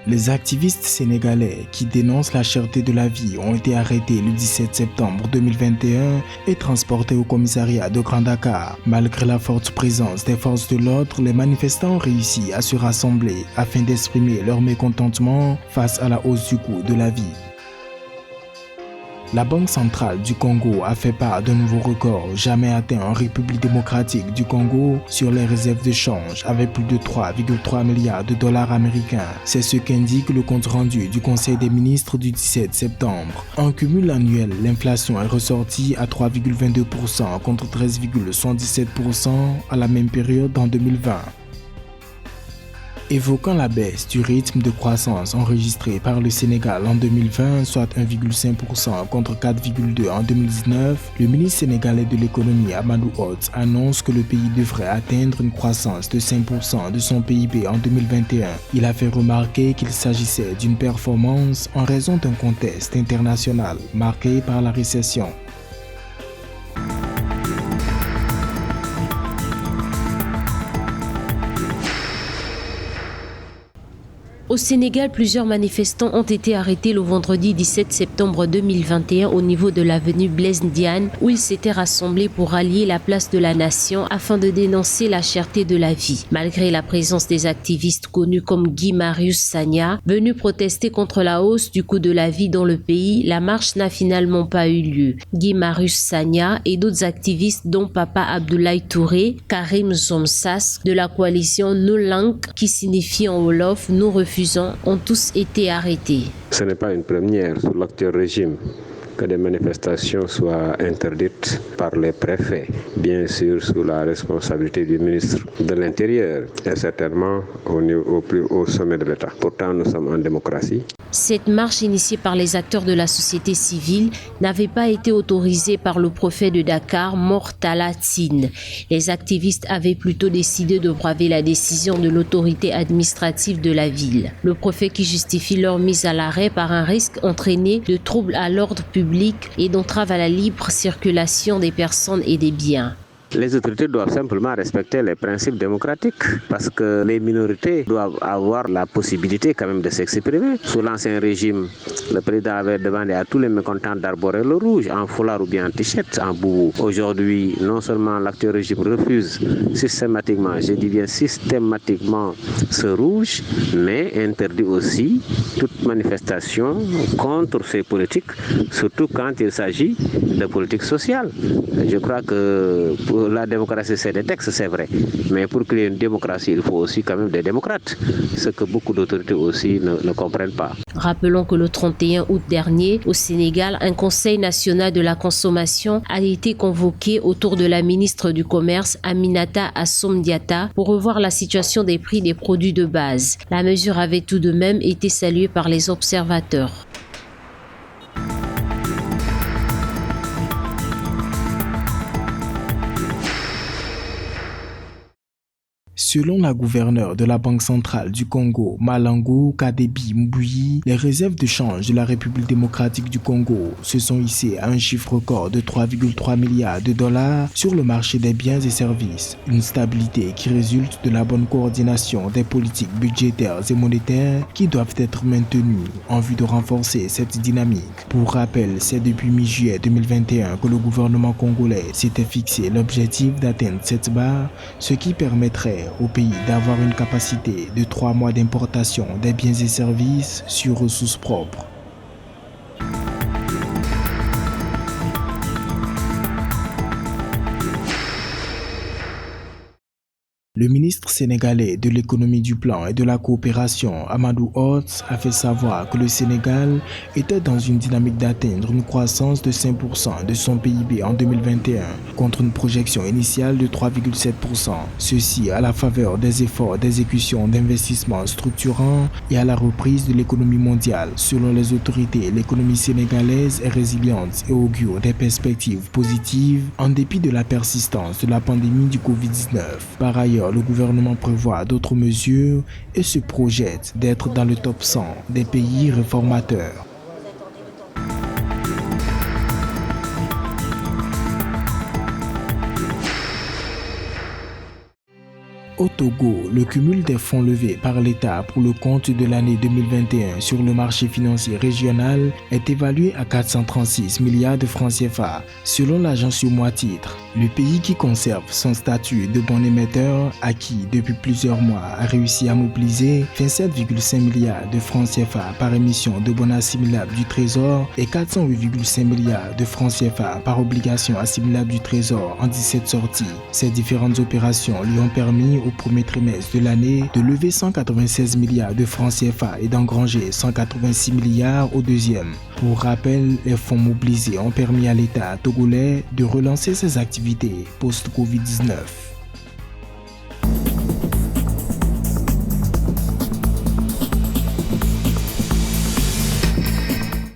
Les activistes sénégalais qui dénoncent la cherté de la vie ont été arrêtés le 17 septembre 2021 et transportés au commissariat de Grand Dakar. Malgré la forte présence des forces de l'ordre, les manifestants ont réussi à se rassembler afin d'exprimer leur mécontentement face à la hausse du coût de la vie. La Banque centrale du Congo a fait part d'un nouveau record jamais atteint en République démocratique du Congo sur les réserves de change avec plus de 3,3 milliards de dollars américains. C'est ce qu'indique le compte-rendu du Conseil des ministres du 17 septembre. En cumul annuel, l'inflation est ressortie à 3,22% contre 13,77% à la même période en 2020. Évoquant la baisse du rythme de croissance enregistré par le Sénégal en 2020, soit 1,5% contre 4,2% en 2019, le ministre sénégalais de l'économie Amadou Hott annonce que le pays devrait atteindre une croissance de 5% de son PIB en 2021. Il a fait remarquer qu'il s'agissait d'une performance en raison d'un contexte international marqué par la récession. Au Sénégal, plusieurs manifestants ont été arrêtés le vendredi 17 septembre 2021 au niveau de l'avenue Blaise Diagne où ils s'étaient rassemblés pour rallier la place de la nation afin de dénoncer la cherté de la vie. Malgré la présence des activistes connus comme Guy Marius Sagna, venus protester contre la hausse du coût de la vie dans le pays, la marche n'a finalement pas eu lieu. Guy Marius Sagna et d'autres activistes dont Papa Abdoulaye Touré, Karim Zomsas de la coalition No Lank qui signifie en Wolof « Nous refusons » ont tous été arrêtés. Ce n'est pas une première sous l'actuel régime que des manifestations soient interdites par les préfets, bien sûr sous la responsabilité du ministre de l'Intérieur et certainement au plus haut sommet de l'État. Pourtant, nous sommes en démocratie. Cette marche initiée par les acteurs de la société civile n'avait pas été autorisée par le préfet de Dakar, Mor Talla Tine. Les activistes avaient plutôt décidé de braver la décision de l'autorité administrative de la ville. Le préfet qui justifie leur mise à l'arrêt par un risque entraîné de troubles à l'ordre public et d'entrave à la libre circulation des personnes et des biens. Les autorités doivent simplement respecter les principes démocratiques parce que les minorités doivent avoir la possibilité quand même de s'exprimer. Sous l'ancien régime, le président avait demandé à tous les mécontents d'arborer le rouge en foulard ou bien en t-shirt, en boubou. Aujourd'hui, non seulement l'actuel régime refuse systématiquement, je dis bien systématiquement ce rouge, mais interdit aussi toute manifestation contre ces politiques, surtout quand il s'agit de politique sociale. Je crois que pour la démocratie, c'est des textes, c'est vrai. Mais pour qu'il y ait une démocratie, il faut aussi quand même des démocrates. Ce que beaucoup d'autorités aussi ne comprennent pas. Rappelons que le 31 août dernier, au Sénégal, un conseil national de la consommation a été convoqué autour de la ministre du Commerce, Aminata Assome Diatta, pour revoir la situation des prix des produits de base. La mesure avait tout de même été saluée par les observateurs. Selon la gouverneure de la Banque centrale du Congo, Malango Kadebi Mbouyi, les réserves de change de la République démocratique du Congo se sont hissées à un chiffre record de 3,3 milliards de dollars sur le marché des biens et services. Une stabilité qui résulte de la bonne coordination des politiques budgétaires et monétaires qui doivent être maintenues en vue de renforcer cette dynamique. Pour rappel, c'est depuis mi-juillet 2021 que le gouvernement congolais s'était fixé l'objectif d'atteindre cette barre, ce qui permettrait au pays d'avoir une capacité de 3 mois d'importation des biens et services sur ressources propres. Le ministre sénégalais de l'économie du plan et de la coopération, Amadou Hott, a fait savoir que le Sénégal était dans une dynamique d'atteindre une croissance de 5% de son PIB en 2021, contre une projection initiale de 3,7%. Ceci à la faveur des efforts d'exécution d'investissements structurants et à la reprise de l'économie mondiale. Selon les autorités, l'économie sénégalaise est résiliente et augure des perspectives positives en dépit de la persistance de la pandémie du Covid-19. Par ailleurs, le gouvernement prévoit d'autres mesures et se projette d'être dans le top 100 des pays réformateurs. Au Togo, le cumul des fonds levés par l'État pour le compte de l'année 2021 sur le marché financier régional est évalué à 436 milliards de francs CFA. Selon l'agence Yomois-Titres, le pays qui conserve son statut de bon émetteur acquis depuis plusieurs mois a réussi à mobiliser 27,5 milliards de francs CFA par émission de bons assimilables du Trésor et 408,5 milliards de francs CFA par obligation assimilable du Trésor en 17 sorties. Ces différentes opérations lui ont permis au premier trimestre de l'année de lever 196 milliards de francs CFA et d'engranger 186 milliards au deuxième. Pour rappel, les fonds mobilisés ont permis à l'État togolais de relancer ses activités post-Covid-19.